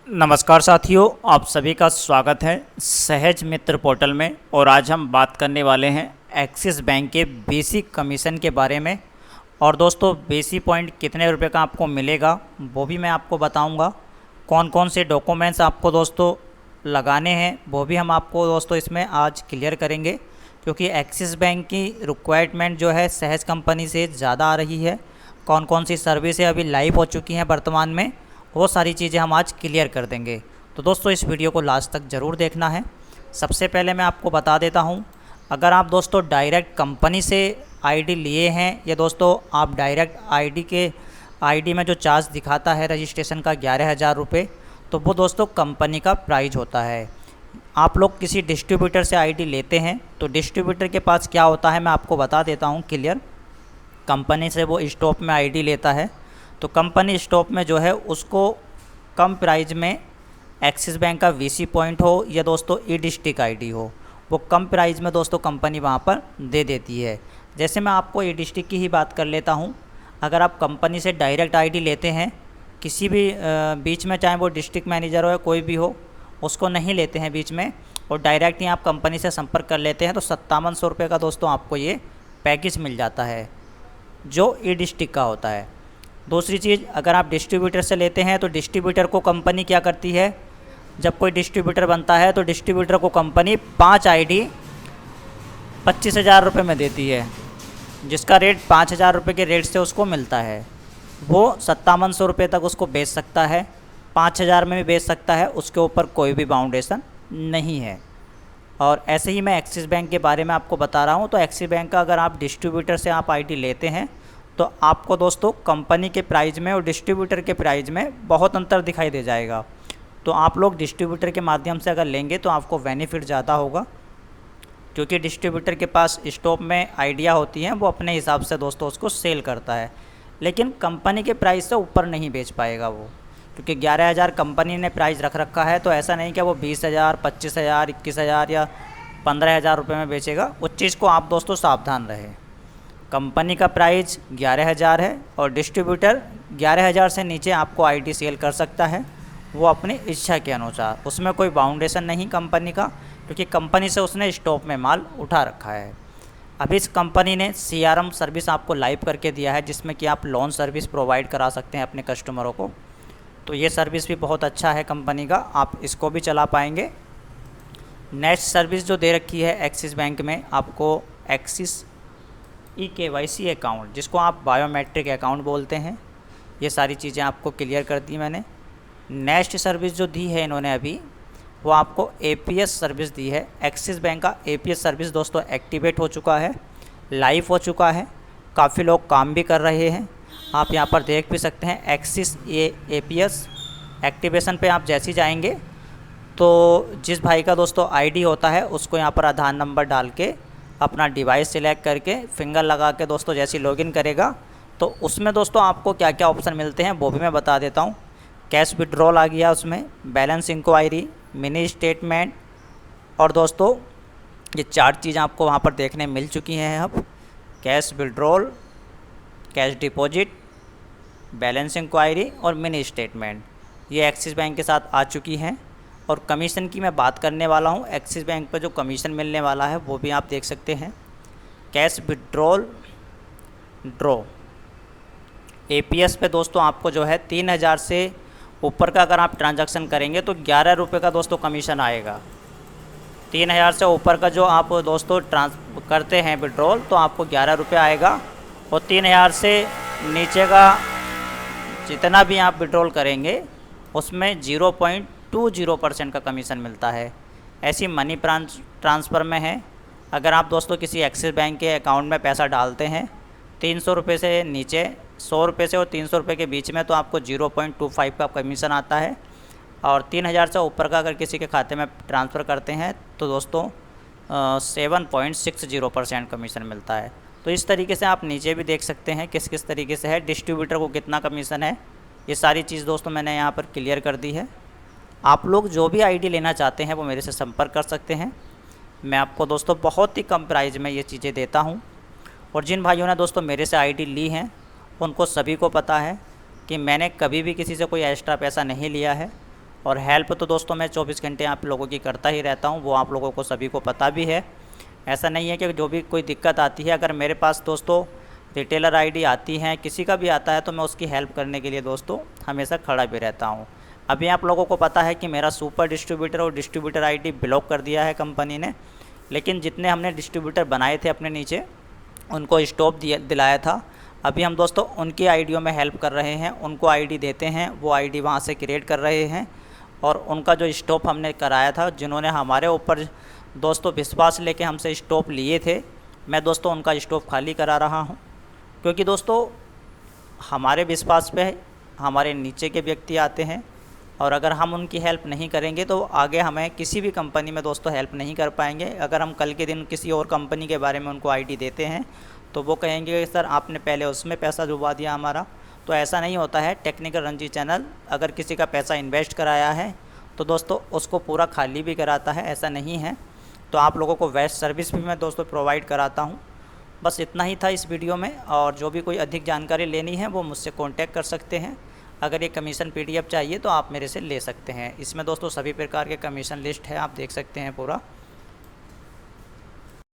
नमस्कार साथियों, आप सभी का स्वागत है सहज मित्र पोर्टल में। और आज हम बात करने वाले हैं एक्सिस बैंक के बेसिक कमीशन के बारे में। और दोस्तों, बेसिक पॉइंट कितने रुपए का आपको मिलेगा वो भी मैं आपको बताऊंगा। कौन कौन से डॉक्यूमेंट्स आपको दोस्तों लगाने हैं वो भी हम आपको दोस्तों इसमें आज क्लियर करेंगे, क्योंकि एक्सिस बैंक की रिक्वायरमेंट जो है सहज कंपनी से ज़्यादा आ रही है। कौन कौन सी सर्विसें अभी लाइव हो चुकी हैं वर्तमान में, वो सारी चीज़ें हम आज क्लियर कर देंगे। तो दोस्तों, इस वीडियो को लास्ट तक ज़रूर देखना है। सबसे पहले मैं आपको बता देता हूं, अगर आप दोस्तों डायरेक्ट कंपनी से आईडी लिए हैं या दोस्तों आप डायरेक्ट आईडी में जो चार्ज दिखाता है रजिस्ट्रेशन का 11,000 रुपये, तो वो दोस्तों कंपनी का प्राइस होता है। आप लोग किसी डिस्ट्रीब्यूटर से आईडी लेते हैं तो डिस्ट्रीब्यूटर के पास क्या होता है मैं आपको बता देता हूँ क्लियर। कंपनी से वो स्टॉप में आईडी लेता है, तो कंपनी स्टॉप में जो है उसको कम प्राइस में एक्सिस बैंक का वीसी पॉइंट हो या दोस्तों ई डिस्ट्रिक्ट आईडी हो, वो कम प्राइस में दोस्तों कंपनी वहाँ पर दे देती है। जैसे मैं आपको ई डिस्ट्रिक्ट की ही बात कर लेता हूँ। अगर आप कंपनी से डायरेक्ट आईडी लेते हैं किसी भी बीच में, चाहे वो डिस्ट्रिक्ट मैनेजर हो या कोई भी हो, उसको नहीं लेते हैं बीच में और डायरेक्ट ही आप कंपनी से संपर्क कर लेते हैं, तो 5700 रुपये का दोस्तों आपको ये पैकेज मिल जाता है जो ई डिस्ट्रिक्ट का होता है। दूसरी चीज़, अगर आप डिस्ट्रीब्यूटर से लेते हैं तो डिस्ट्रीब्यूटर को कंपनी क्या करती है, जब कोई डिस्ट्रीब्यूटर बनता है तो डिस्ट्रीब्यूटर को कंपनी 5 आईडी 25,000 रुपये में देती है, जिसका रेट 5,000 रुपये के रेट से उसको मिलता है। वो 5700 रुपये तक उसको बेच सकता है, 5,000 में भी बेच सकता है, उसके ऊपर कोई भी बाउंडेशन नहीं है। और ऐसे ही मैं एक्सिस बैंक के बारे में आपको बता रहा हूँ। तो एक्सिस बैंक का अगर आप डिस्ट्रीब्यूटर से आप आईडी लेते हैं तो आपको दोस्तों कंपनी के प्राइस में और डिस्ट्रीब्यूटर के प्राइस में बहुत अंतर दिखाई दे जाएगा। तो आप लोग डिस्ट्रीब्यूटर के माध्यम से अगर लेंगे तो आपको बेनिफिट ज़्यादा होगा, क्योंकि डिस्ट्रीब्यूटर के पास स्टॉक में आइडिया होती हैं, वो अपने हिसाब से दोस्तों उसको सेल करता है, लेकिन कंपनी के प्राइस से ऊपर नहीं बेच पाएगा वो, क्योंकि 11,000 कंपनी ने प्राइस रख रखा है। तो ऐसा नहीं कि वो 20,000, 25,000, 21,000 या 15,000 रुपये में बेचेगा। उस चीज़ को आप दोस्तों सावधान रहें। कंपनी का प्राइस 11,000 है और डिस्ट्रीब्यूटर 11,000 से नीचे आपको आईडी सेल कर सकता है, वो अपनी इच्छा के अनुसार। उसमें कोई बाउंडेशन नहीं कंपनी का, क्योंकि कंपनी से उसने स्टॉक में माल उठा रखा है। अभी इस कंपनी ने CRM सर्विस आपको लाइव करके दिया है, जिसमें कि आप लोन सर्विस प्रोवाइड करा सकते हैं अपने कस्टमरों को। तो ये सर्विस भी बहुत अच्छा है कंपनी का, आप इसको भी चला पाएंगे। नेक्स्ट सर्विस जो दे रखी है एक्सिस बैंक में आपको, एक्सिस eKYC अकाउंट, जिसको आप बायोमेट्रिक अकाउंट बोलते हैं, ये सारी चीज़ें आपको क्लियर कर दी मैंने। नेक्स्ट सर्विस जो दी है इन्होंने अभी, वो आपको APS सर्विस दी है। एक्सिस बैंक का APS सर्विस दोस्तों एक्टिवेट हो चुका है, लाइव हो चुका है, काफ़ी लोग काम भी कर रहे हैं। आप यहाँ पर देख भी सकते हैं एक्सिस APS एक्टिवेशन पे आप जैसे ही जाएंगे तो जिस भाई का दोस्तों आईडी होता है उसको यहाँ पर आधार नंबर डाल के अपना डिवाइस सिलेक्ट करके फिंगर लगा के दोस्तों जैसे लॉगिन करेगा, तो उसमें दोस्तों आपको क्या क्या ऑप्शन मिलते हैं वो भी मैं बता देता हूँ। कैश विड्रॉल आ गया उसमें, बैलेंस इंक्वायरी, मिनी स्टेटमेंट, और दोस्तों ये 4 चीज़ें आपको वहाँ पर देखने मिल चुकी हैं अब। Cash withdrawal, cash deposit, balance inquiry और मिनी स्टेटमेंट, ये एक्सिस बैंक के साथ आ चुकी हैं। और कमीशन की मैं बात करने वाला हूँ। एक्सिस बैंक पर जो कमीशन मिलने वाला है वो भी आप देख सकते हैं। कैश विड्रॉल ड्रॉ APS पे दोस्तों आपको जो है 3,000 से ऊपर का अगर आप ट्रांजैक्शन करेंगे तो 11 रुपये का दोस्तों कमीशन आएगा। 3,000 से ऊपर का जो आप दोस्तों करते हैं विड्रॉल, तो आपको 11 रुपये आएगा। और 3,000 से नीचे का जितना भी आप विड्रॉल करेंगे उसमें 0.20% का कमीशन मिलता है। ऐसी मनी ट्रांसफ़र में है, अगर आप दोस्तों किसी एक्सिस बैंक के अकाउंट में पैसा डालते हैं 300 रुपये से नीचे, 100 रुपये से और 300 रुपये के बीच में, तो आपको 0.25 का कमीशन आता है। और 3,000 से ऊपर का अगर किसी के खाते में ट्रांसफ़र करते हैं तो दोस्तों 7.60% कमीशन मिलता है। तो इस तरीके से आप नीचे भी देख सकते हैं किस किस तरीके से है, डिस्ट्रीब्यूटर को कितना कमीशन है, ये सारी चीज़ दोस्तों मैंने यहाँ पर क्लियर कर दी है। आप लोग जो भी आईडी लेना चाहते हैं वो मेरे से संपर्क कर सकते हैं। मैं आपको दोस्तों बहुत ही कम प्राइस में ये चीज़ें देता हूँ। और जिन भाइयों ने दोस्तों मेरे से आईडी ली हैं उनको सभी को पता है कि मैंने कभी भी किसी से कोई एक्स्ट्रा पैसा नहीं लिया है और हेल्प तो दोस्तों मैं 24 घंटे आप लोगों की करता ही रहता हूँ, वो आप लोगों को सभी को पता भी है। ऐसा नहीं है कि जो भी कोई दिक्कत आती है, अगर मेरे पास दोस्तों रिटेलर आईडी आती हैं, किसी का भी आता है, तो मैं उसकी हेल्प करने के लिए दोस्तों हमेशा खड़ा भी रहता हूँ। अभी आप लोगों को पता है कि मेरा सुपर डिस्ट्रीब्यूटर और डिस्ट्रीब्यूटर आईडी ब्लॉक कर दिया है कंपनी ने, लेकिन जितने हमने डिस्ट्रीब्यूटर बनाए थे अपने नीचे उनको स्टॉप दिलाया था। अभी हम दोस्तों उनकी आईडियों में हेल्प कर रहे हैं, उनको आईडी देते हैं, वो आईडी वहाँ से क्रिएट कर रहे हैं। और उनका जो स्टॉप हमने कराया था, जिन्होंने हमारे ऊपर दोस्तों विश्वास लेके हमसे स्टॉप लिए थे, मैं दोस्तों उनका स्टॉप खाली करा रहा हूँ। क्योंकि दोस्तों हमारे विश्वास पे हमारे नीचे के व्यक्ति आते हैं, और अगर हम उनकी हेल्प नहीं करेंगे तो आगे हमें किसी भी कंपनी में दोस्तों हेल्प नहीं कर पाएंगे। अगर हम कल के दिन किसी और कंपनी के बारे में उनको आईडी देते हैं तो वो कहेंगे कि सर आपने पहले उसमें पैसा डुबा दिया हमारा। तो ऐसा नहीं होता है। टेक्निकल रंजी चैनल अगर किसी का पैसा इन्वेस्ट कराया है तो दोस्तों उसको पूरा खाली भी कराता है, ऐसा नहीं है। तो आप लोगों को बेस्ट सर्विस भी मैं दोस्तों प्रोवाइड कराता हूँ। बस इतना ही था इस वीडियो में, और जो भी कोई अधिक जानकारी लेनी है वो मुझसे कॉन्टैक्ट कर सकते हैं। अगर ये कमीशन PDF चाहिए तो आप मेरे से ले सकते हैं। इसमें दोस्तों सभी प्रकार के कमीशन लिस्ट है, आप देख सकते हैं पूरा।